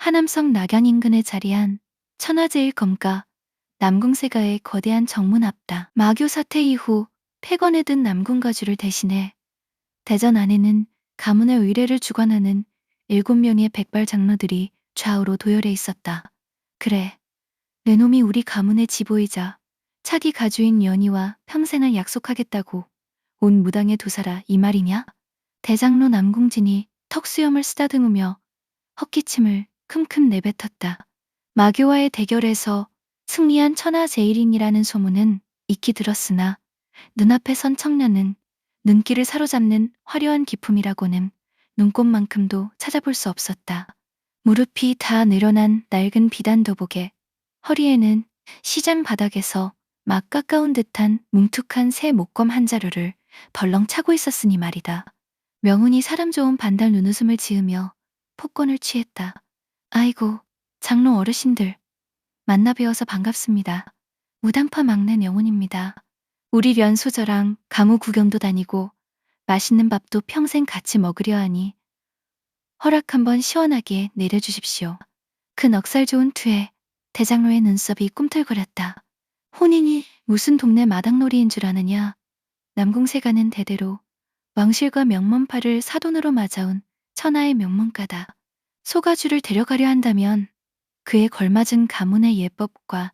하남성 낙양 인근에 자리한 천하제일검가 남궁세가의 거대한 정문 앞다. 마교 사태 이후 폐건에 든 남궁가주를 대신해 대전 안에는 가문의 의례를 주관하는 7명의 백발 장로들이 좌우로 도열해 있었다. 그래, 내 놈이 우리 가문의 지보이자 차기 가주인 연희와 평생을 약속하겠다고 온 무당에 도사라 이 말이냐? 대장로 남궁진이 턱수염을 쓰다듬으며 헛기침을 큼큼 내뱉었다. 마교와의 대결에서 승리한 천하제일인이라는 소문은 익히 들었으나 눈앞에 선 청년은 눈길을 사로잡는 화려한 기품이라고는 눈꽃만큼도 찾아볼 수 없었다. 무릎이 다 늘어난 낡은 비단 도복에 허리에는 시장 바닥에서 막 깎아온 듯한 뭉툭한 새 목검 한 자루를 벌렁 차고 있었으니 말이다. 명운이 사람 좋은 반달 눈웃음을 지으며 폭권을 취했다. 아이고, 장로 어르신들, 만나 뵈어서 반갑습니다. 무당파 막내 명운입니다. 우리 련소저랑 가무 구경도 다니고 맛있는 밥도 평생 같이 먹으려 하니 허락 한번 시원하게 내려주십시오. 그 넉살 좋은 투에 대장로의 눈썹이 꿈틀거렸다. 혼인이 무슨 동네 마당놀이인 줄 아느냐. 남궁세가는 대대로 왕실과 명문파를 사돈으로 맞아온 천하의 명문가다. 소가주를 데려가려 한다면 그에 걸맞은 가문의 예법과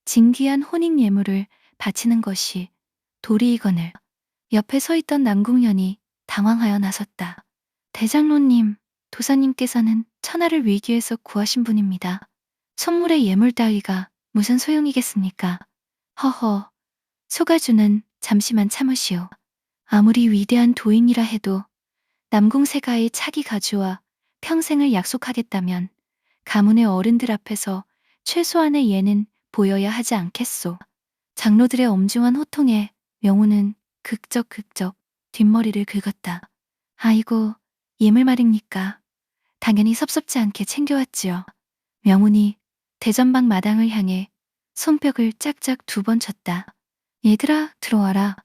진귀한 혼인 예물을 바치는 것이 도리이거늘. 옆에 서 있던 남궁연이 당황하여 나섰다. 대장로님, 도사님께서는 천하를 위기에서 구하신 분입니다. 선물의 예물 따위가 무슨 소용이겠습니까? 허허, 소가주는 잠시만 참으시오. 아무리 위대한 도인이라 해도 남궁세가의 차기 가주와 평생을 약속하겠다면 가문의 어른들 앞에서 최소한의 예는 보여야 하지 않겠소. 장로들의 엄중한 호통에 명호는 극적 뒷머리를 긁었다. 아이고, 예물 말입니까? 당연히 섭섭지 않게 챙겨왔지요. 명훈이 대전방 마당을 향해 손뼉을 짝짝 2번 쳤다. 얘들아, 들어와라.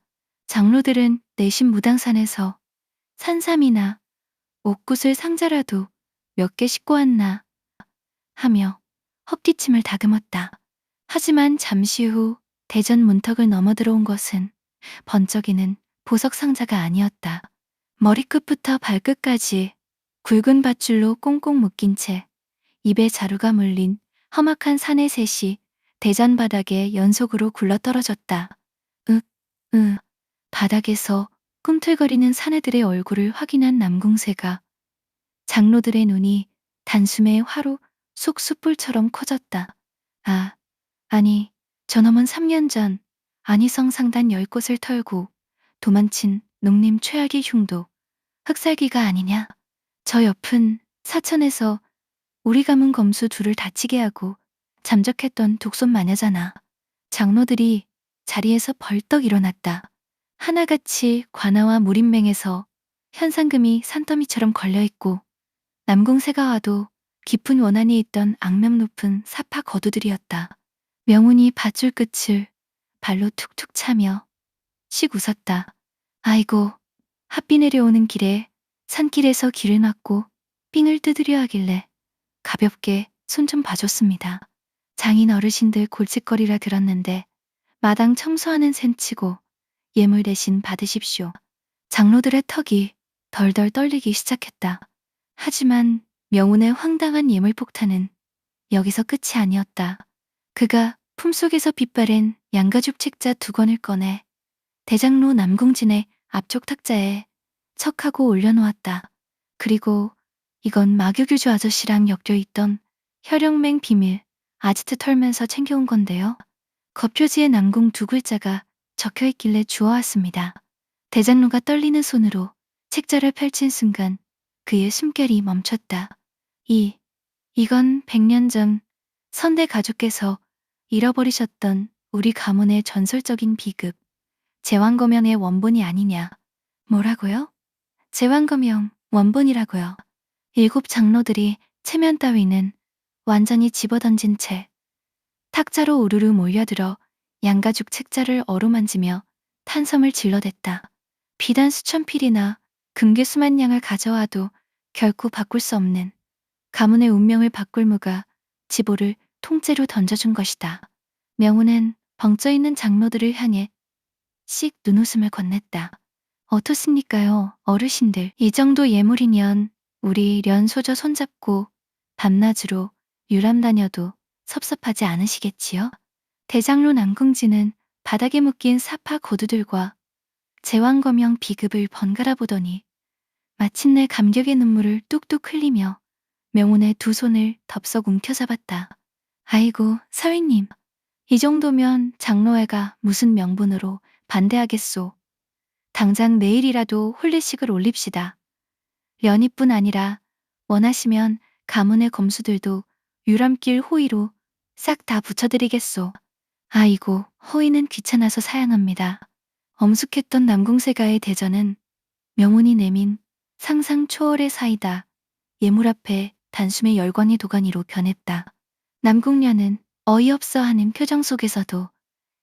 장로들은 내신 무당산에서 산삼이나 옥굿을 상자라도 몇 개 싣고 왔나 하며 헛기침을 다금었다. 하지만 잠시 후 대전 문턱을 넘어 들어온 것은 번쩍이는 보석 상자가 아니었다. 머리끝부터 발끝까지 굵은 밧줄로 꽁꽁 묶인 채 입에 자루가 물린 험악한 사내 셋이 대전 바닥에 연속으로 굴러떨어졌다. 바닥에서 꿈틀거리는 사내들의 얼굴을 확인한 남궁세가 장로들의 눈이 단숨에 화로 속 숯불처럼 커졌다. 아니, 저놈은 3년 전 안희성 상단 10곳을 털고 도망친 농림 최악의 흉도 흑살기가 아니냐. 저 옆은 사천에서 우리 가문 검수 둘을 다치게 하고 잠적했던 독손 마녀잖아. 장로들이 자리에서 벌떡 일어났다. 하나같이 관아와 무림맹에서 현상금이 산더미처럼 걸려있고 남궁세가 와도 깊은 원한이 있던 악명 높은 사파 거두들이었다. 명운이 밧줄 끝을 발로 툭툭 차며 씩 웃었다. 아이고, 핫비 내려오는 길에 산길에서 길을 막고 삥을 뜯으려 하길래 가볍게 손 좀 봐줬습니다. 장인 어르신들 골칫거리라 들었는데 마당 청소하는 셈치고 예물 대신 받으십시오. 장로들의 턱이 덜덜 떨리기 시작했다. 하지만 명운의 황당한 예물 폭탄은 여기서 끝이 아니었다. 그가 품속에서 빗바랜 양가죽 책자 2권을 꺼내 대장로 남궁진의 앞쪽 탁자에 척하고 올려놓았다. 그리고 이건 마교규주 아저씨랑 엮여있던 혈영맹 비밀 아지트 털면서 챙겨온 건데요. 겉표지에 남궁 2글자가 적혀있길래 주워왔습니다. 대장로가 떨리는 손으로 책자를 펼친 순간 그의 숨결이 멈췄다. 이건 100년 전 선대 가족께서 잃어버리셨던 우리 가문의 전설적인 비급 제왕거명의 원본이 아니냐. 뭐라고요? 제왕거명 원본이라고요. 7 장로들이 체면 따위는 완전히 집어던진 채 탁자로 우르르 몰려들어 양가죽 책자를 어루만지며 탄섬을 질러댔다. 비단 수천 필이나 금괴 수만 양을 가져와도 결코 바꿀 수 없는 가문의 운명을 바꿀 무가 지보를 통째로 던져준 것이다. 명훈은 벙쪄있는 장로들을 향해 씩 눈웃음을 건넸다. 어떻습니까요, 어르신들. 이 정도 예물이면 우리 련소저 손잡고 밤낮으로 유람 다녀도 섭섭하지 않으시겠지요? 대장로 남궁지는 바닥에 묶인 사파 거두들과 제왕거명 비급을 번갈아 보더니 마침내 감격의 눈물을 뚝뚝 흘리며 명훈의 두 손을 덥석 움켜잡았다. 아이고, 사위님. 이 정도면 장로회가 무슨 명분으로 반대하겠소. 당장 내일이라도 혼례식을 올립시다. 련이뿐 아니라 원하시면 가문의 검수들도 유람길 호의로 싹 다 붙여드리겠소. 아이고, 호의는 귀찮아서 사양합니다. 엄숙했던 남궁세가의 대전은 명운이 내민 상상 초월의 사이다. 예물 앞에 단숨에 열광의 도가니로 변했다. 남궁녀는 어이없어 하는 표정 속에서도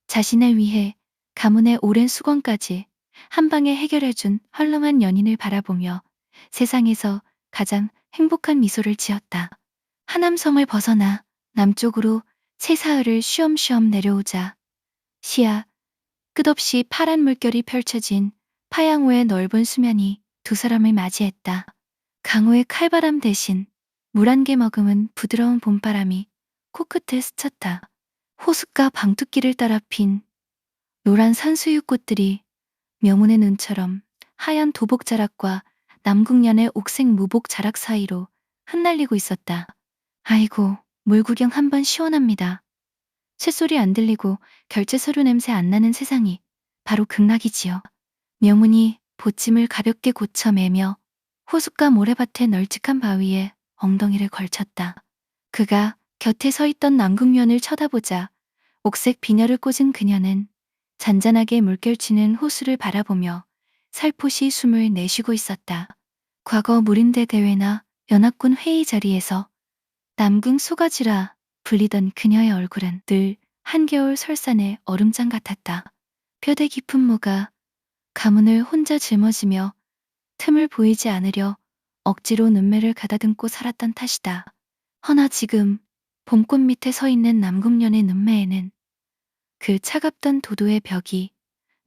자신을 위해 가문의 오랜 수건까지 한 방에 해결해준 헐렁한 연인을 바라보며 세상에서 가장 행복한 미소를 지었다. 하남섬을 벗어나 남쪽으로 새사흘을 쉬엄쉬엄 내려오자 시야 끝없이 파란 물결이 펼쳐진 파양호의 넓은 수면이 두 사람을 맞이했다. 강호의 칼바람 대신 물 한 개 머금은 부드러운 봄바람이 코끝을 스쳤다. 호숫가 방투길을 따라 핀 노란 산수유꽃들이 명운의 눈처럼 하얀 도복 자락과 남궁년의 옥색 무복 자락 사이로 흩날리고 있었다. 아이고, 물 구경 한번 시원합니다. 쇳소리 안 들리고 결제 서류 냄새 안 나는 세상이 바로 극락이지요. 명운이 보침을 가볍게 고쳐매며 호숫가 모래밭의 널찍한 바위에 엉덩이를 걸쳤다. 그가 곁에 서 있던 남궁면을 쳐다보자 옥색 비녀를 꽂은 그녀는 잔잔하게 물결치는 호수를 바라보며 살포시 숨을 내쉬고 있었다. 과거 무림대 대회나 연합군 회의 자리에서 남궁 소가지라 불리던 그녀의 얼굴은 늘 한겨울 설산의 얼음장 같았다. 뼈대 깊은 모가 가문을 혼자 짊어지며 틈을 보이지 않으려 억지로 눈매를 가다듬고 살았던 탓이다. 허나 지금 봄꽃 밑에 서 있는 남궁년의 눈매에는 그 차갑던 도도의 벽이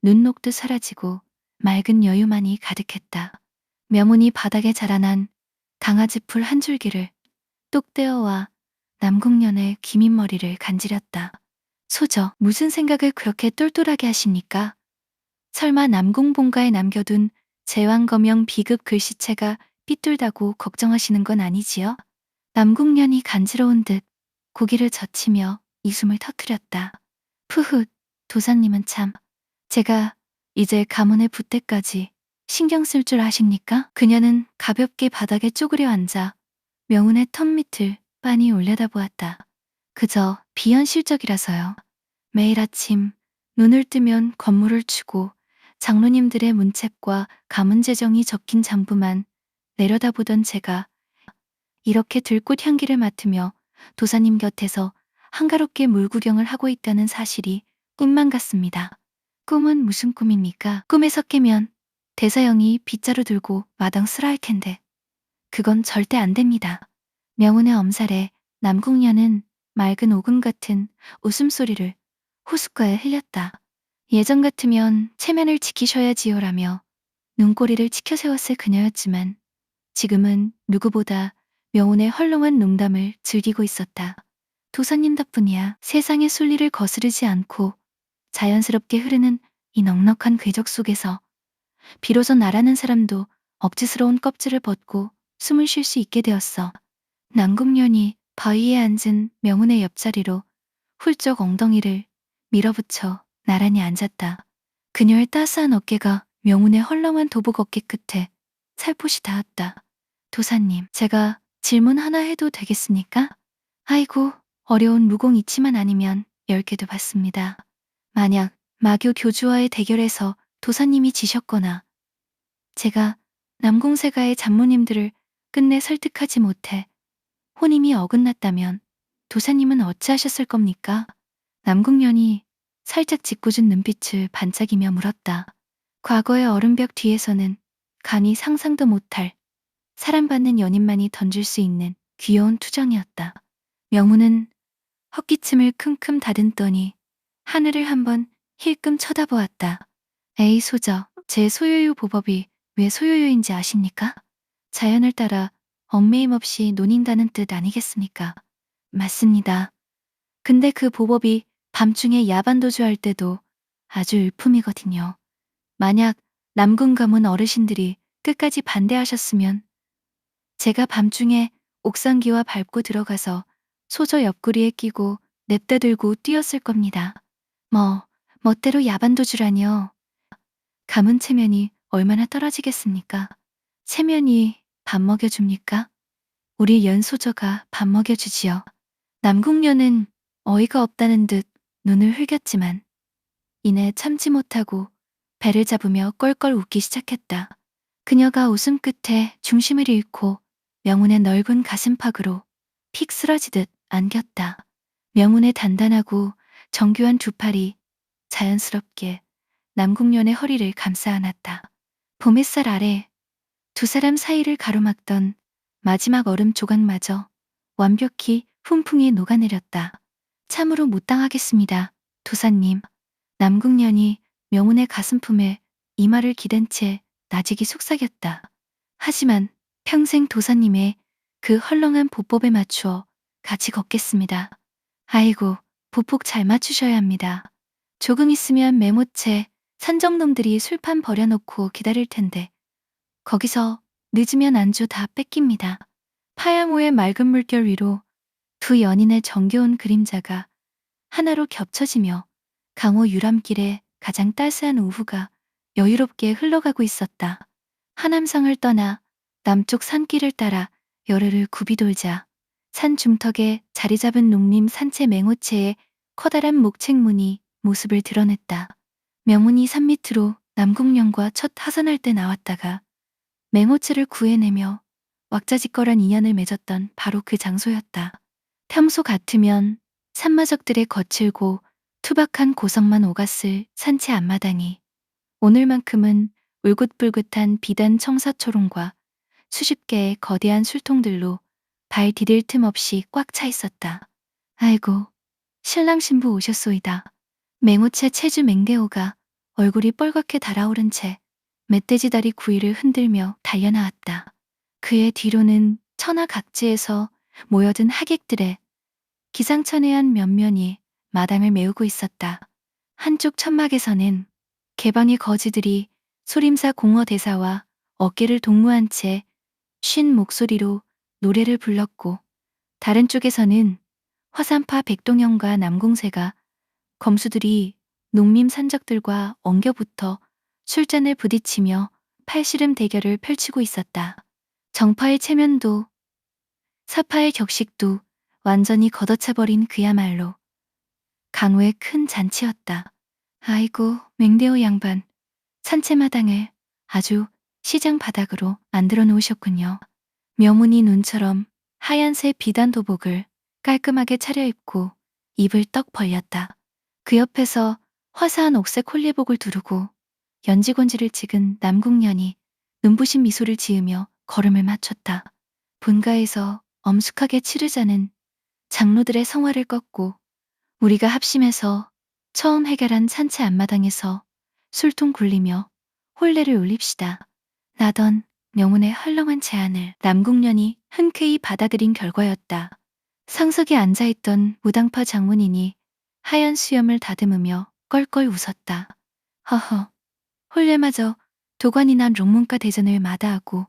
눈 녹듯 사라지고 맑은 여유만이 가득했다. 명운이 바닥에 자라난 강아지 풀 한 줄기를 뚝 떼어와 남궁년의 기민 머리를 간지렸다. 소저, 무슨 생각을 그렇게 똘똘하게 하십니까? 설마 남궁본가에 남겨둔 제왕거명 비급 글씨체가 삐뚤다고 걱정하시는 건 아니지요? 남궁년이 간지러운 듯 고개를 젖히며 이숨을 터뜨렸다. 푸훗, 도사님은 참. 제가 이제 가문의 부태까지 신경 쓸 줄 아십니까? 그녀는 가볍게 바닥에 쪼그려 앉아 명운의 턱 밑을 빤히 올려다보았다. 그저 비현실적이라서요. 매일 아침 눈을 뜨면 건물을 추고 장로님들의 문책과 가문 재정이 적힌 장부만 내려다보던 제가 이렇게 들꽃 향기를 맡으며 도사님 곁에서 한가롭게 물 구경을 하고 있다는 사실이 꿈만 같습니다. 꿈은 무슨 꿈입니까? 꿈에서 깨면 대사형이 빗자루 들고 마당 쓸어할 텐데 그건 절대 안 됩니다. 명운의 엄살에 남궁년은 맑은 오금 같은 웃음소리를 호숫가에 흘렸다. 예전 같으면 체면을 지키셔야지요라며 눈꼬리를 치켜세웠을 그녀였지만 지금은 누구보다 명운의 헐렁한 농담을 즐기고 있었다. 도사님 덕분이야. 세상의 순리를 거스르지 않고 자연스럽게 흐르는 이 넉넉한 궤적 속에서 비로소 나라는 사람도 억지스러운 껍질을 벗고 숨을 쉴 수 있게 되었어. 남궁년이 바위에 앉은 명운의 옆자리로 훌쩍 엉덩이를 밀어붙여 나란히 앉았다. 그녀의 따스한 어깨가 명운의 헐렁한 도복 어깨 끝에 살포시 닿았다. 도사님, 제가 질문 하나 해도 되겠습니까? 아이고, 어려운 무공 이치만 아니면 10개도 받습니다. 만약 마교 교주와의 대결에서 도사님이 지셨거나 제가 남궁세가의 장모님들을 끝내 설득하지 못해 혼임이 어긋났다면 도사님은 어찌하셨을 겁니까? 남궁년이 살짝 짓궂은 눈빛을 반짝이며 물었다. 과거의 얼음벽 뒤에서는 감히 상상도 못할 사랑받는 연인만이 던질 수 있는 귀여운 투정이었다. 명훈은 헛기침을 킁킁 다듬더니 하늘을 한번 힐끔 쳐다보았다. 에이 소저, 제 소유유 보법이 왜 소유유인지 아십니까? 자연을 따라 얽매임 없이 논인다는 뜻 아니겠습니까? 맞습니다. 근데 그 보법이 밤중에 야반도주할 때도 아주 일품이거든요. 만약 남궁 가문 어르신들이 끝까지 반대하셨으면 제가 밤중에 옥상기와 밟고 들어가서 소저 옆구리에 끼고 냅다 들고 뛰었을 겁니다. 멋대로 야반도주라뇨. 가문 체면이 얼마나 떨어지겠습니까? 체면이 밥 먹여줍니까? 우리 연소저가 밥 먹여주지요. 남궁녀는 어이가 없다는 듯 눈을 흘겼지만 이내 참지 못하고 배를 잡으며 껄껄 웃기 시작했다. 그녀가 웃음 끝에 중심을 잃고 명운의 넓은 가슴팍으로 픽 쓰러지듯 안겼다. 명운의 단단하고 정교한 두 팔이 자연스럽게 남궁년의 허리를 감싸 안았다. 봄 햇살 아래 두 사람 사이를 가로막던 마지막 얼음 조각마저 완벽히 훈풍이 녹아내렸다. 참으로 못 당하겠습니다, 도사님. 남궁년이 명운의 가슴품에 이마를 기댄 채 나직이 속삭였다. 하지만 평생 도사님의 그 헐렁한 보법에 맞추어 같이 걷겠습니다. 아이고, 보폭 잘 맞추셔야 합니다. 조금 있으면 메모채 산적놈들이 술판 버려놓고 기다릴 텐데 거기서 늦으면 안주 다 뺏깁니다. 파야모의 맑은 물결 위로 두 연인의 정겨운 그림자가 하나로 겹쳐지며 강호 유람길의 가장 따스한 오후가 여유롭게 흘러가고 있었다. 하남성을 떠나 남쪽 산길을 따라 열흘을 굽이 돌자 산 중턱에 자리 잡은 농림 산채 맹호채의 커다란 목책문이 모습을 드러냈다. 명문이 산 밑으로 남궁령과 첫 하산할 때 나왔다가 맹호채를 구해내며 왁자지껄한 인연을 맺었던 바로 그 장소였다. 평소 같으면 산마적들의 거칠고 투박한 고성만 오갔을 산채 앞마당이 오늘만큼은 울긋불긋한 비단 청사초롱과 수십 개의 거대한 술통들로 발 디딜 틈 없이 꽉 차 있었다. 아이고, 신랑 신부 오셨소이다. 맹호채 체주 맹대호가 얼굴이 뻘겋게 달아오른 채 멧돼지 다리 구이를 흔들며 달려나왔다. 그의 뒤로는 천하 각지에서 모여든 하객들의 기상천외한 면면이 마당을 메우고 있었다. 한쪽 천막에서는 개방의 거지들이 소림사 공허 대사와 어깨를 동무한 채 쉰 목소리로 노래를 불렀고 다른 쪽에서는 화산파 백동영과 남공세가 검수들이 농민 산적들과 엉겨붙어 술잔을 부딪히며 팔씨름 대결을 펼치고 있었다. 정파의 체면도 사파의 격식도 완전히 걷어차버린 그야말로 강호의 큰 잔치였다. 아이고, 맹대호 양반, 산채마당을 아주 시장 바닥으로 만들어 놓으셨군요. 명운이 눈처럼 하얀새 비단 도복을 깔끔하게 차려입고 입을 떡 벌렸다. 그 옆에서 화사한 옥색 홀리복을 두르고 연지곤지를 찍은 남궁년이 눈부신 미소를 지으며 걸음을 맞췄다. 본가에서 엄숙하게 치르자는 장로들의 성화를 꺾고 우리가 합심해서 처음 해결한 산채 앞마당에서 술통 굴리며 혼례를 올립시다. 나던 명운의 헐렁한 제안을 남궁년이 흔쾌히 받아들인 결과였다. 상석에 앉아있던 무당파 장문인이 하얀 수염을 다듬으며 껄껄 웃었다. 허허, 혼례마저 도관이나 롱문과 대전을 마다하고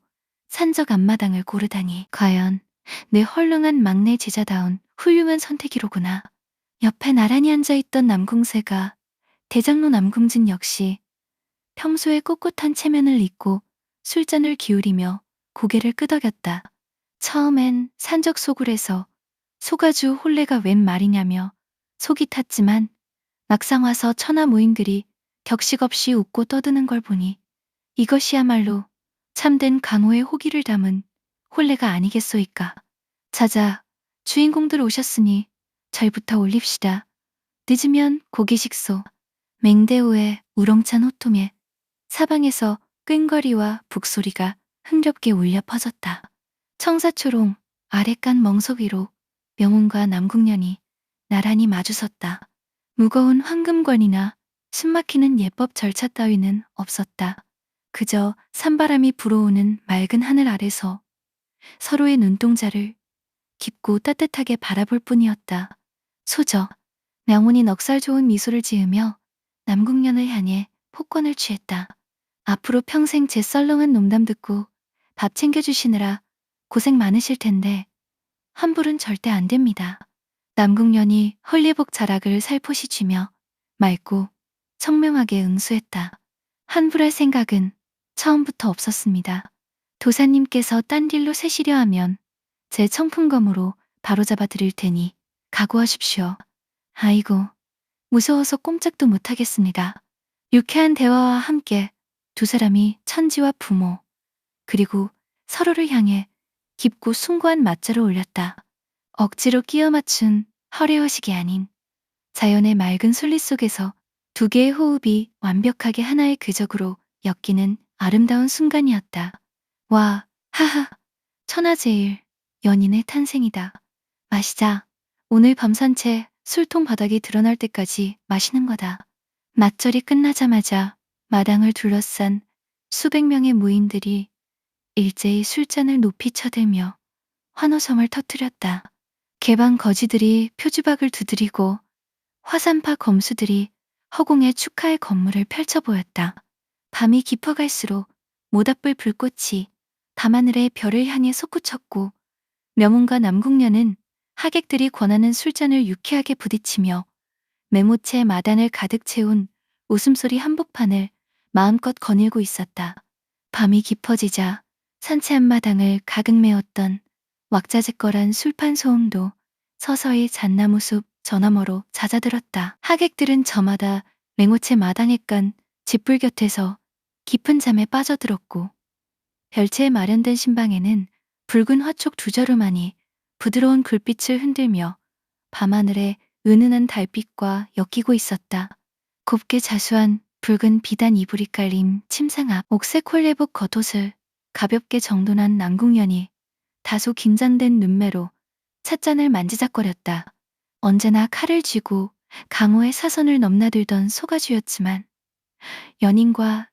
산적 앞마당을 고르다니 과연 내 헐렁한 막내 제자다운 훌륭한 선택이로구나. 옆에 나란히 앉아있던 남궁세가 대장로 남궁진 역시 평소에 꼿꼿한 체면을 잊고 술잔을 기울이며 고개를 끄덕였다. 처음엔 산적 소굴에서 소가주 혼례가 웬 말이냐며 속이 탔지만 막상 와서 천하 모임들이 격식 없이 웃고 떠드는 걸 보니 이것이야말로 참된 강호의 호기를 담은 혼례가 아니겠소이까. 자자, 주인공들 오셨으니 절부터 올립시다. 늦으면 고기 식소. 맹대호의 우렁찬 호통에 사방에서 꽹거리와 북소리가 흥겹게 울려 퍼졌다. 청사초롱, 아랫간 멍석 위로 명운과 남궁년이 나란히 마주섰다. 무거운 황금관이나 숨막히는 예법 절차 따위는 없었다. 그저 산바람이 불어오는 맑은 하늘 아래서 서로의 눈동자를 깊고 따뜻하게 바라볼 뿐이었다. 소저, 명운이 넉살 좋은 미소를 지으며 남궁년을 향해 폭권을 취했다. 앞으로 평생 제 썰렁한 농담 듣고 밥 챙겨주시느라 고생 많으실 텐데 환불은 절대 안 됩니다. 남궁년이 헐리복 자락을 살포시 쥐며 맑고 청명하게 응수했다. 환불할 생각은 처음부터 없었습니다. 도사님께서 딴 길로 새시려 하면 제 청풍검으로 바로잡아 드릴 테니 각오하십시오. 아이고, 무서워서 꼼짝도 못하겠습니다. 유쾌한 대화와 함께 두 사람이 천지와 부모, 그리고 서로를 향해 깊고 숭고한 맞자를 올렸다. 억지로 끼워 맞춘 허례허식이 아닌 자연의 맑은 순리 속에서 두 개의 호흡이 완벽하게 하나의 궤적으로 엮이는 아름다운 순간이었다. 와, 하하, 천하제일 연인의 탄생이다. 마시자. 오늘 밤 산채 술통 바닥이 드러날 때까지 마시는 거다. 맞절이 끝나자마자 마당을 둘러싼 수백 명의 무인들이 일제히 술잔을 높이 쳐들며 환호성을 터뜨렸다. 개방 거지들이 표주박을 두드리고 화산파 검수들이 허공에 축하의 건물을 펼쳐 보였다. 밤이 깊어갈수록 모닥불 불꽃이 밤하늘의 별을 향해 솟구쳤고 명운과 남궁녀는 하객들이 권하는 술잔을 유쾌하게 부딪히며 메모채 마당을 가득 채운 웃음소리 한복판을 마음껏 거닐고 있었다. 밤이 깊어지자 산채 앞마당을 가득 메웠던 왁자지껄한 술판 소음도 서서히 잣나무 숲 저 너머로 잦아들었다. 하객들은 저마다 맹호채 마당에 깐 짚불 곁에서 깊은 잠에 빠져들었고 별채에 마련된 신방에는 붉은 화촉 두 자루만이 부드러운 불빛을 흔들며 밤하늘에 은은한 달빛과 엮이고 있었다. 곱게 자수한 붉은 비단 이불이 깔린 침상 앞 옥색 홀레복 겉옷을 가볍게 정돈한 남궁년이 다소 긴장된 눈매로 찻잔을 만지작거렸다. 언제나 칼을 쥐고 강호의 사선을 넘나들던 소가주였지만 연인과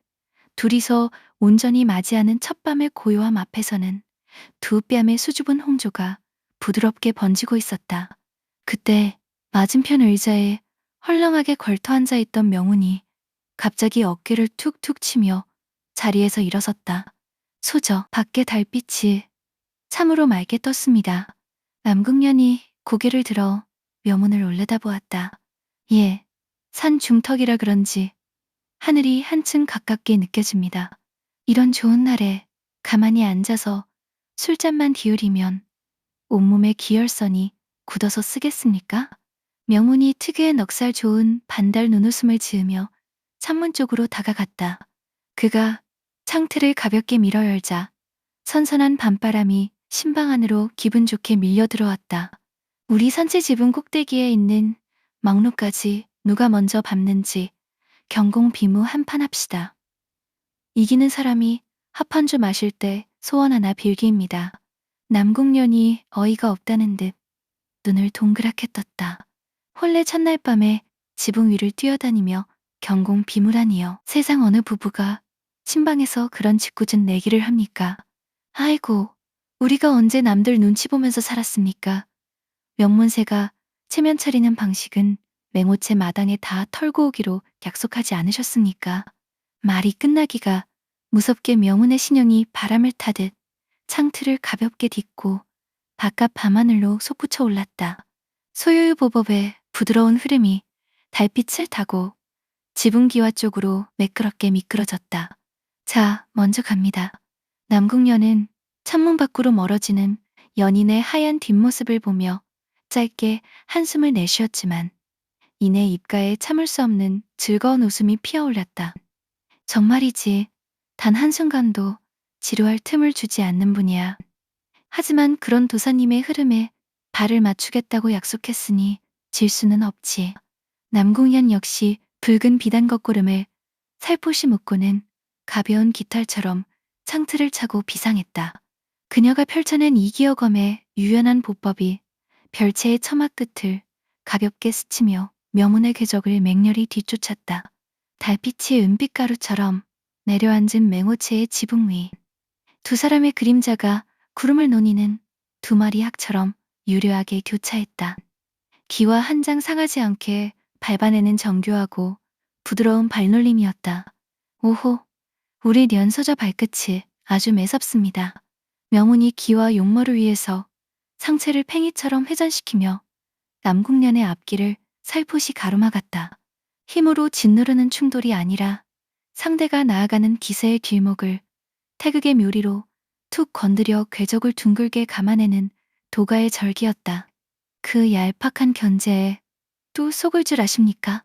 둘이서 온전히 맞이하는 첫밤의 고요함 앞에서는 두 뺨의 수줍은 홍조가 부드럽게 번지고 있었다. 그때 맞은편 의자에 헐렁하게 걸터 앉아 있던 명운이 갑자기 어깨를 툭툭 치며 자리에서 일어섰다. 소저, 밖에 달빛이 참으로 맑게 떴습니다. 남궁년이 고개를 들어 명운을 올려다보았다. 예, 산 중턱이라 그런지 하늘이 한층 가깝게 느껴집니다. 이런 좋은 날에 가만히 앉아서 술잔만 기울이면 온몸의 기혈선이 굳어서 쓰겠습니까? 명운이 특유의 넉살 좋은 반달 눈웃음을 지으며 창문 쪽으로 다가갔다. 그가 창틀을 가볍게 밀어 열자 선선한 밤바람이 신방 안으로 기분 좋게 밀려 들어왔다. 우리 산채 지붕 꼭대기에 있는 막루까지 누가 먼저 밟는지 경공비무 한판 합시다. 이기는 사람이 합 한 주 마실 때 소원 하나 빌기입니다. 남궁년이 어이가 없다는 듯 눈을 동그랗게 떴다. 혼례 첫날 밤에 지붕 위를 뛰어다니며 경공비무라니요. 세상 어느 부부가 신방에서 그런 짓궂은 내기를 합니까? 아이고, 우리가 언제 남들 눈치 보면서 살았습니까? 명문세가 체면 차리는 방식은 맹호채 마당에 다 털고 오기로 약속하지 않으셨습니까? 말이 끝나기가 무섭게 명운의 신형이 바람을 타듯 창틀을 가볍게 딛고 바깥 밤하늘로 솟구쳐 올랐다. 소요유보법의 부드러운 흐름이 달빛을 타고 지붕기와 쪽으로 매끄럽게 미끄러졌다. 자, 먼저 갑니다. 남궁녀는 창문 밖으로 멀어지는 연인의 하얀 뒷모습을 보며 짧게 한숨을 내쉬었지만 이내 입가에 참을 수 없는 즐거운 웃음이 피어올랐다. 정말이지, 단 한순간도 지루할 틈을 주지 않는 분이야. 하지만 그런 도사님의 흐름에 발을 맞추겠다고 약속했으니 질 수는 없지. 남궁현 역시 붉은 비단 겉구름을 살포시 묶고는 가벼운 깃털처럼 창틀을 차고 비상했다. 그녀가 펼쳐낸 이기어검의 유연한 보법이 별채의 처마 끝을 가볍게 스치며 명운의 궤적을 맹렬히 뒤쫓았다. 달빛이 은빛가루처럼 내려앉은 맹호체의 지붕 위. 두 사람의 그림자가 구름을 노니는 두 마리 학처럼 유려하게 교차했다. 기와 한 장 상하지 않게 밟아내는 정교하고 부드러운 발놀림이었다. 오호, 우리 연소저 발끝이 아주 매섭습니다. 명운이 기와 용머를 위해서 상체를 팽이처럼 회전시키며 남궁년의 앞길을 살포시 가로막았다. 힘으로 짓누르는 충돌이 아니라 상대가 나아가는 기세의 뒷목을 태극의 묘리로 툭 건드려 궤적을 둥글게 감아내는 도가의 절기였다. 그 얄팍한 견제에 또 속을 줄 아십니까?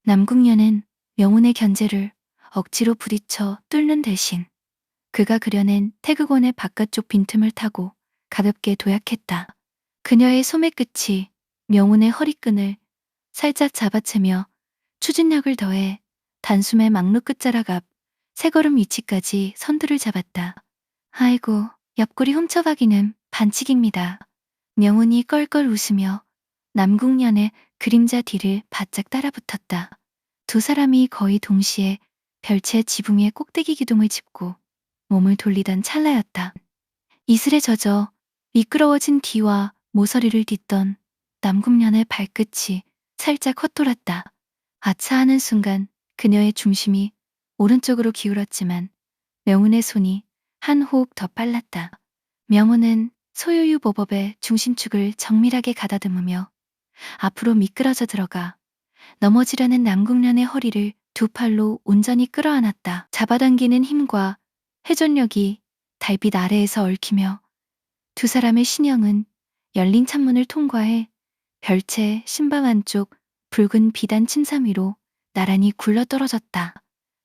남궁년은 명운의 견제를 억지로 부딪혀 뚫는 대신 그가 그려낸 태극원의 바깥쪽 빈틈을 타고 가볍게 도약했다. 그녀의 소매 끝이 명운의 허리끈을 살짝 잡아채며 추진력을 더해 단숨에 막루 끝자락 앞 세 걸음 위치까지 선두를 잡았다. 아이고, 옆구리 훔쳐가기는 반칙입니다. 명운이 껄껄 웃으며 남궁년의 그림자 뒤를 바짝 따라붙었다. 두 사람이 거의 동시에 별채 지붕의 꼭대기 기둥을 짚고 몸을 돌리던 찰나였다. 이슬에 젖어 미끄러워진 뒤와 모서리를 딛던 남궁년의 발끝이 살짝 헛돌았다. 아차 하는 순간 그녀의 중심이 오른쪽으로 기울었지만 명운의 손이 한 호흡 더 빨랐다. 명운은 소유유 보법의 중심축을 정밀하게 가다듬으며 앞으로 미끄러져 들어가 넘어지려는 남궁년의 허리를 두 팔로 온전히 끌어안았다. 잡아당기는 힘과 회전력이 달빛 아래에서 얽히며 두 사람의 신형은 열린 창문을 통과해 별채 신방 안쪽 붉은 비단 침상 위로 나란히 굴러 떨어졌다.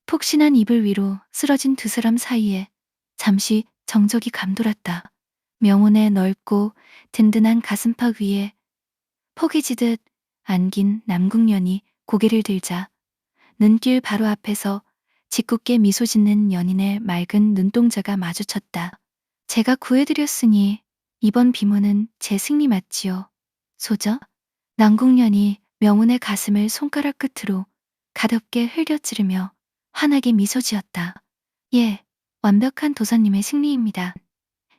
폭신한 이불 위로 쓰러진 두 사람 사이에 잠시 정적이 감돌았다. 명운의 넓고 든든한 가슴팍 위에 포개지듯 안긴 남궁년이 고개를 들자 눈길 바로 앞에서 짓궂게 미소 짓는 연인의 맑은 눈동자가 마주쳤다. 제가 구해드렸으니 이번 비문은 제 승리 맞지요. 소저? 남궁년이 명운의 가슴을 손가락 끝으로 가볍게 흘겨찌르며 환하게 미소 지었다. 예, 완벽한 도사님의 승리입니다.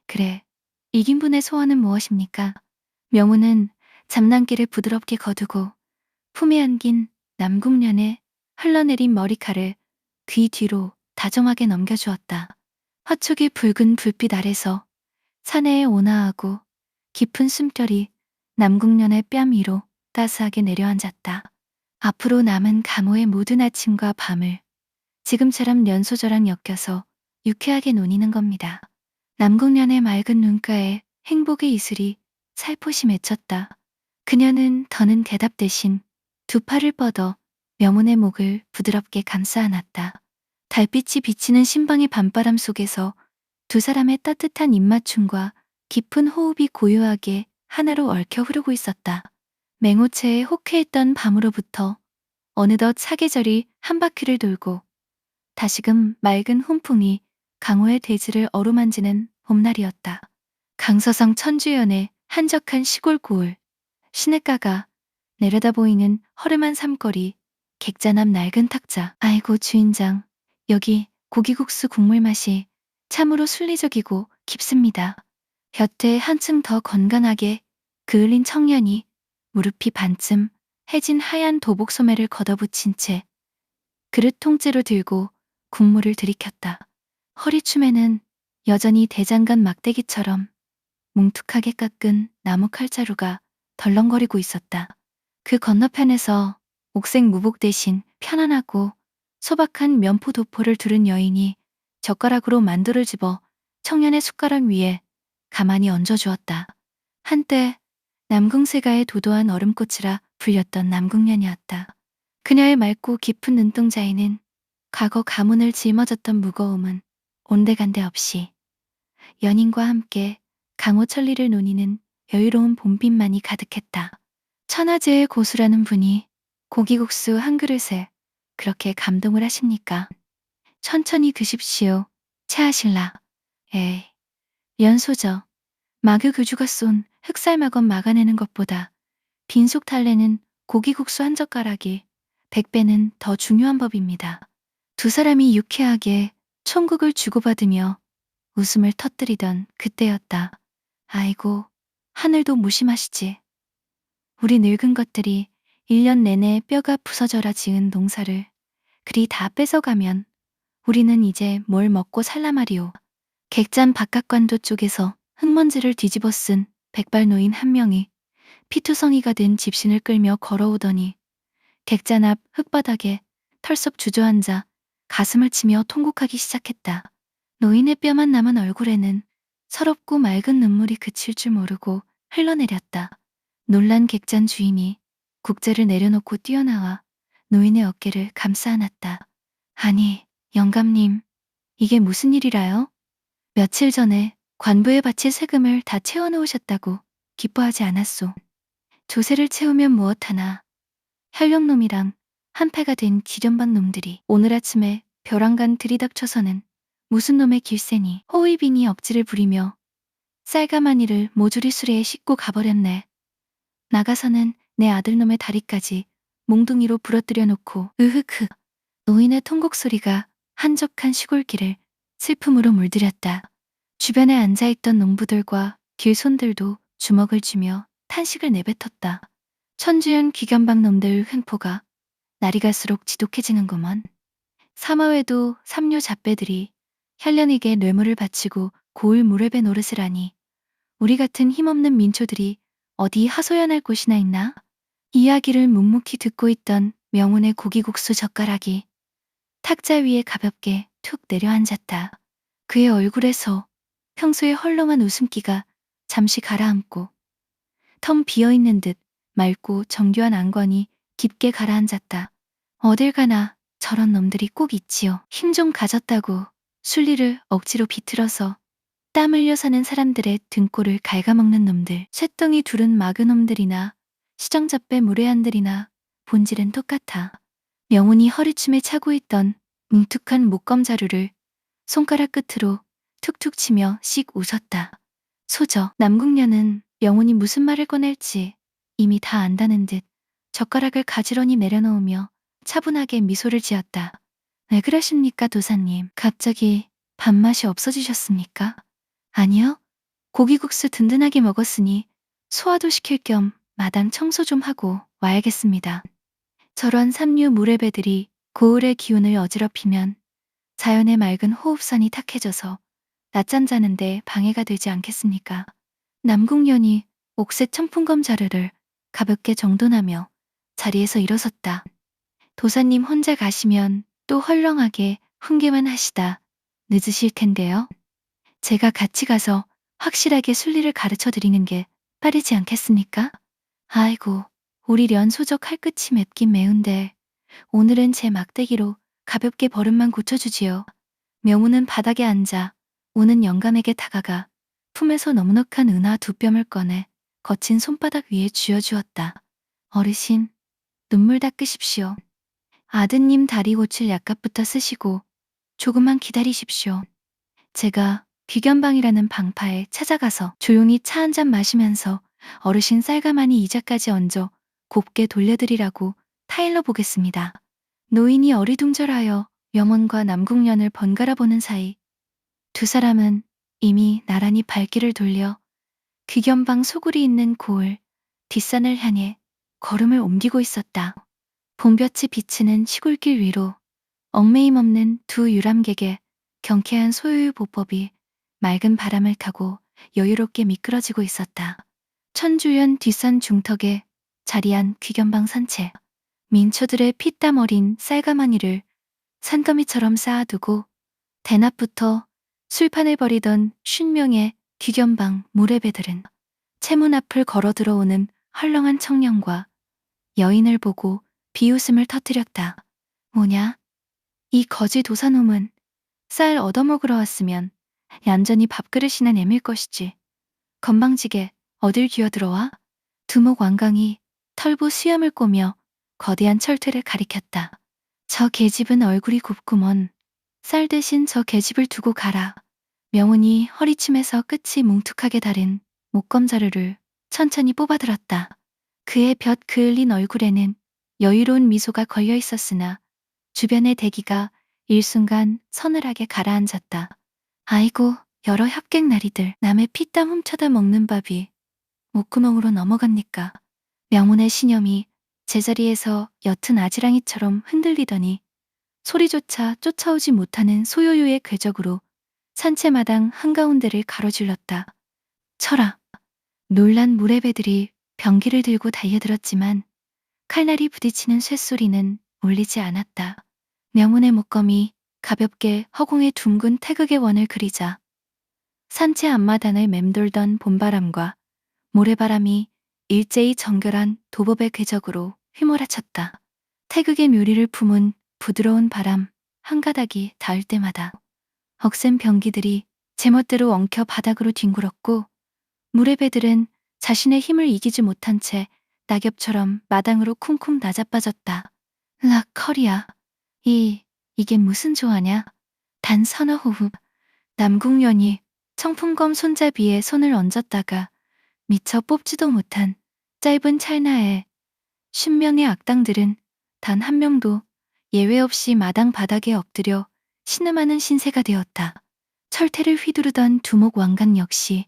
그래, 이긴 분의 소원은 무엇입니까? 명운은 잠난기를 부드럽게 거두고 품에 안긴 남궁년의 흘러내린 머리칼을 귀 뒤로 다정하게 넘겨주었다. 화촉의 붉은 불빛 아래서 사내의 온화하고 깊은 숨결이 남궁년의 뺨 위로 따스하게 내려앉았다. 앞으로 남은 감호의 모든 아침과 밤을 지금처럼 연소저랑 엮여서 유쾌하게 노니는 겁니다. 남궁년의 맑은 눈가에 행복의 이슬이 살포시 맺혔다. 그녀는 더는 대답 대신 두 팔을 뻗어 명운의 목을 부드럽게 감싸 안았다. 달빛이 비치는 신방의 밤바람 속에서 두 사람의 따뜻한 입맞춤과 깊은 호흡이 고요하게 하나로 얽혀 흐르고 있었다. 맹호체에 호쾌했던 밤으로부터 어느덧 사계절이 한 바퀴를 돌고 다시금 맑은 훈풍이 강호의 대지를 어루만지는 봄날이었다. 강서성 천주연의 한적한 시골 고을, 시냇가가 내려다 보이는 허름한 삼거리, 객잔 앞 낡은 탁자. 아이고 주인장, 여기 고기국수 국물 맛이 참으로 순리적이고 깊습니다. 곁에 한층 더 건강하게 그을린 청년이 무릎이 반쯤 해진 하얀 도복 소매를 걷어붙인 채 그릇 통째로 들고 국물을 들이켰다. 허리춤에는 여전히 대장간 막대기처럼 뭉툭하게 깎은 나무 칼자루가 덜렁거리고 있었다. 그 건너편에서 옥색 무복 대신 편안하고 소박한 면포 도포를 두른 여인이 젓가락으로 만두를 집어 청년의 숟가락 위에 가만히 얹어주었다. 한때 남궁세가의 도도한 얼음꽃이라 불렸던 남궁년이었다. 그녀의 맑고 깊은 눈동자에는 과거 가문을 짊어졌던 무거움은 온데간데 없이 연인과 함께 강호천리를 노니는 여유로운 봄빛만이 가득했다. 천하제의 고수라는 분이 고기국수 한 그릇에 그렇게 감동을 하십니까? 천천히 드십시오. 체하실라. 에이, 연소저, 마교 교주가 쏜 흑살막원 막아내는 것보다 빈속 탈래는 고기국수 한 젓가락이 100배는 더 중요한 법입니다. 두 사람이 유쾌하게 총국을 주고받으며 웃음을 터뜨리던 그때였다. 아이고, 하늘도 무심하시지. 우리 늙은 것들이 1년 내내 뼈가 부서져라 지은 농사를 그리 다 뺏어가면 우리는 이제 뭘 먹고 살라 말이오. 객잔 바깥관도 쪽에서 흙먼지를 뒤집어 쓴 백발노인 한 명이 피투성이가 된 집신을 끌며 걸어오더니 객잔 앞 흙바닥에 털썩 주저앉아 가슴을 치며 통곡하기 시작했다. 노인의 뼈만 남은 얼굴에는 서럽고 맑은 눈물이 그칠 줄 모르고 흘러내렸다. 놀란 객잔 주인이 국제를 내려놓고 뛰어나와 노인의 어깨를 감싸 안았다. 아니, 영감님, 이게 무슨 일이라요? 며칠 전에 관부에 바칠 세금을 다 채워놓으셨다고 기뻐하지 않았소. 조세를 채우면 무엇하나 현령놈이랑 한패가 된 기련반 놈들이 오늘 아침에 벼랑간 들이닥쳐서는 무슨 놈의 길세니 호위빈이 억지를 부리며 쌀가마니를 모조리 수레에 싣고 가버렸네. 나가서는 내 아들놈의 다리까지 몽둥이로 부러뜨려 놓고 으흐크. 노인의 통곡 소리가 한적한 시골길을 슬픔으로 물들였다. 주변에 앉아있던 농부들과 길손들도 주먹을 쥐며 탄식을 내뱉었다. 천주연 귀견방 놈들 횡포가 날이 갈수록 지독해지는구먼. 사마외도 삼류 잡배들이 혈련에게 뇌물을 바치고 고을 무렵에 노릇을 하니 우리 같은 힘없는 민초들이 어디 하소연할 곳이나 있나? 이야기를 묵묵히 듣고 있던 명운의 고기국수 젓가락이 탁자 위에 가볍게 툭 내려앉았다. 그의 얼굴에서 평소의 헐렁한 웃음기가 잠시 가라앉고 텅 비어있는 듯 맑고 정교한 안관이 깊게 가라앉았다. 어딜 가나 저런 놈들이 꼭 있지요. 힘 좀 가졌다고 순리를 억지로 비틀어서 땀 흘려 사는 사람들의 등골을 갉아먹는 놈들. 쇳덩이 두른 마그놈들이나 시정잡배 무례한들이나 본질은 똑같아. 명운이 허리춤에 차고 있던 뭉툭한 목검자루를 손가락 끝으로 툭툭 치며 씩 웃었다. 소저, 남궁녀는 명운이 무슨 말을 꺼낼지 이미 다 안다는 듯 젓가락을 가지런히 내려놓으며 차분하게 미소를 지었다. 왜 그러십니까, 도사님? 갑자기 밥맛이 없어지셨습니까? 아니요. 고기국수 든든하게 먹었으니 소화도 시킬 겸 마당 청소 좀 하고 와야겠습니다. 저런 삼류 무례배들이 고을의 기운을 어지럽히면 자연의 맑은 호흡선이 탁해져서 낮잠 자는데 방해가 되지 않겠습니까? 남궁년이 옥색 청풍검 자루를 가볍게 정돈하며 자리에서 일어섰다. 도사님 혼자 가시면 또 헐렁하게 훈계만 하시다 늦으실 텐데요. 제가 같이 가서 확실하게 순리를 가르쳐 드리는 게 빠르지 않겠습니까? 아이고, 우리 련소적 할 끝이 맵긴 매운데 오늘은 제 막대기로 가볍게 버릇만 고쳐주지요. 명우는 바닥에 앉아 우는 영감에게 다가가 품에서 넉넉한 은하 2뼘을 꺼내 거친 손바닥 위에 쥐어주었다. 어르신, 눈물 닦으십시오. 아드님 다리 고칠 약값부터 쓰시고 조금만 기다리십시오. 제가 귀견방이라는 방파에 찾아가서 조용히 차 한 잔 마시면서 어르신 쌀가마니 이자까지 얹어 곱게 돌려드리라고 타일러 보겠습니다. 노인이 어리둥절하여 명원과 남궁년을 번갈아 보는 사이 두 사람은 이미 나란히 발길을 돌려 귀견방 소굴이 있는 고을 뒷산을 향해 걸음을 옮기고 있었다. 봄볕이 비치는 시골길 위로 얽매임 없는 두 유람객의 경쾌한 소요유 보법이 맑은 바람을 타고 여유롭게 미끄러지고 있었다. 천주연 뒷산 중턱에 자리한 귀견방 산채. 민초들의 피땀 어린 쌀가마니를 산더미처럼 쌓아두고 대낮부터 술판을 벌이던 50명의 귀견방 무례배들은 채문 앞을 걸어 들어오는 헐렁한 청년과 여인을 보고 비웃음을 터뜨렸다. 뭐냐? 이 거지 도사놈은 쌀 얻어먹으러 왔으면 얌전히 밥그릇이나 내밀 것이지. 건방지게 어딜 기어들어와? 두목 완강이 털보 수염을 꼬며 거대한 철퇴를 가리켰다. 저 계집은 얼굴이 곱구먼. 쌀 대신 저 계집을 두고 가라. 명훈이 허리춤에서 끝이 뭉툭하게 다른 목검자루를 천천히 뽑아들었다. 그의 볕 그을린 얼굴에는 여유로운 미소가 걸려 있었으나 주변의 대기가 일순간 서늘하게 가라앉았다. 아이고, 여러 협객 나리들 남의 피땀 훔쳐다 먹는 밥이 목구멍으로 넘어갑니까? 명훈의 신념이 제자리에서 옅은 아지랑이처럼 흔들리더니 소리조차 쫓아오지 못하는 소요요의 궤적으로 산채마당 한가운데를 가로질렀다. 쳐라! 놀란 무례배들이 병기를 들고 달려들었지만 칼날이 부딪히는 쇳소리는 울리지 않았다. 명훈의 목검이 가볍게 허공에 둥근 태극의 원을 그리자 산채 앞마당을 맴돌던 봄바람과 모래바람이 일제히 정결한 도법의 궤적으로 휘몰아쳤다. 태극의 묘리를 품은 부드러운 바람 한 가닥이 닿을 때마다 억센 병기들이 제멋대로 엉켜 바닥으로 뒹굴었고 무례배들은 자신의 힘을 이기지 못한 채 낙엽처럼 마당으로 쿵쿵 낮아빠졌다. 락 커리야. 이게 무슨 조화냐? 단 서너 호흡. 남궁연이 청풍검 손잡이에 손을 얹었다가 미처 뽑지도 못한 짧은 찰나에 10명의 악당들은 단 한 명도 예외 없이 마당 바닥에 엎드려 신음하는 신세가 되었다. 철퇴를 휘두르던 두목 왕관 역시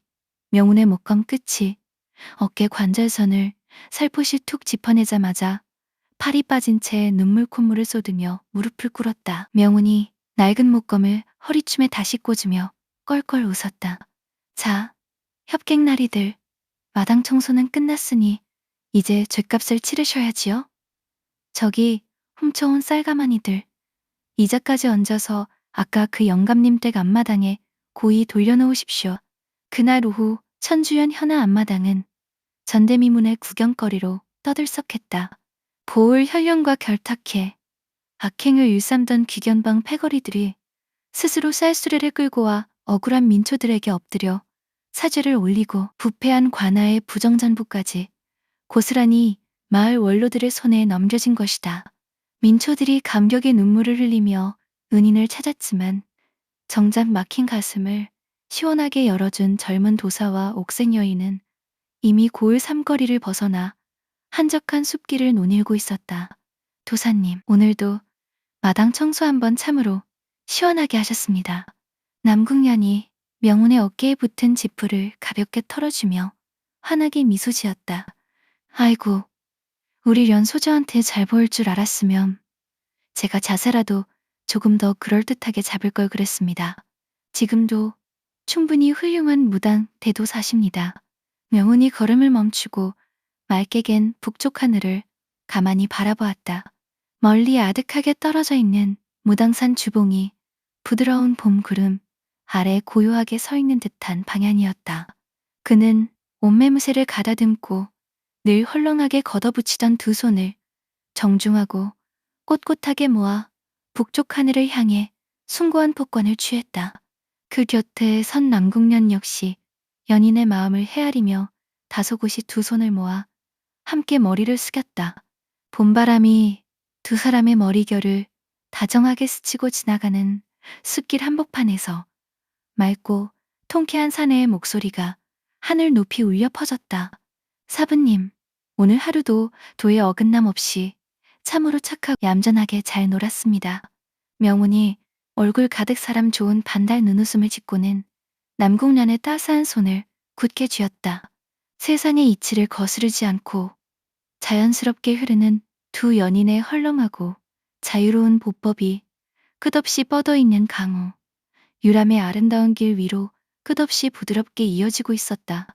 명운의 목검 끝이 어깨 관절선을 살포시 툭 짚어내자마자 팔이 빠진 채 눈물 콧물을 쏟으며 무릎을 꿇었다. 명운이 낡은 목검을 허리춤에 다시 꽂으며 껄껄 웃었다. 자, 협객나리들, 마당 청소는 끝났으니 이제 죗값을 치르셔야지요. 저기 훔쳐온 쌀가마니들, 이자까지 얹어서 아까 그 영감님 댁 앞마당에 고이 돌려놓으십시오. 그날 오후 천주연 현아 앞마당은 전대미문의 구경거리로 떠들썩했다. 보울 현령과 결탁해 악행을 일삼던 귀견방 패거리들이 스스로 쌀수레를 끌고 와 억울한 민초들에게 엎드려 사죄를 올리고 부패한 관아의 부정전부까지 고스란히 마을 원로들의 손에 넘겨진 것이다. 민초들이 감격의 눈물을 흘리며 은인을 찾았지만 정작 막힌 가슴을 시원하게 열어준 젊은 도사와 옥색 여인은 이미 고을 삼거리를 벗어나 한적한 숲길을 논일고 있었다. 도사님, 오늘도 마당 청소 한번 참으로 시원하게 하셨습니다. 남궁년이 명운의 어깨에 붙은 지푸를 가볍게 털어주며 환하게 미소 지었다. 아이고, 우리 련소저한테 잘 보일 줄 알았으면 제가 자세라도 조금 더 그럴듯하게 잡을 걸 그랬습니다. 지금도 충분히 훌륭한 무당 대도사십니다. 명운이 걸음을 멈추고 맑게 갠 북쪽 하늘을 가만히 바라보았다. 멀리 아득하게 떨어져 있는 무당산 주봉이 부드러운 봄 구름 아래 고요하게 서 있는 듯한 방향이었다. 그는 옷매무새를 가다듬고 늘 헐렁하게 걷어붙이던 두 손을 정중하고 꼿꼿하게 모아 북쪽 하늘을 향해 숭고한 폭권을 취했다. 그 곁에 선 남궁년 역시 연인의 마음을 헤아리며 다소곳이 두 손을 모아 함께 머리를 숙였다. 봄바람이 두 사람의 머리결을 다정하게 스치고 지나가는 숲길 한복판에서 맑고 통쾌한 사내의 목소리가 하늘 높이 울려 퍼졌다. 사부님, 오늘 하루도 도에 어긋남 없이 참으로 착하고 얌전하게 잘 놀았습니다. 명운이 얼굴 가득 사람 좋은 반달 눈웃음을 짓고는 남궁년의 따스한 손을 굳게 쥐었다. 세상의 이치를 거스르지 않고 자연스럽게 흐르는 두 연인의 헐렁하고 자유로운 보법이 끝없이 뻗어있는 강호, 유람의 아름다운 길 위로 끝없이 부드럽게 이어지고 있었다.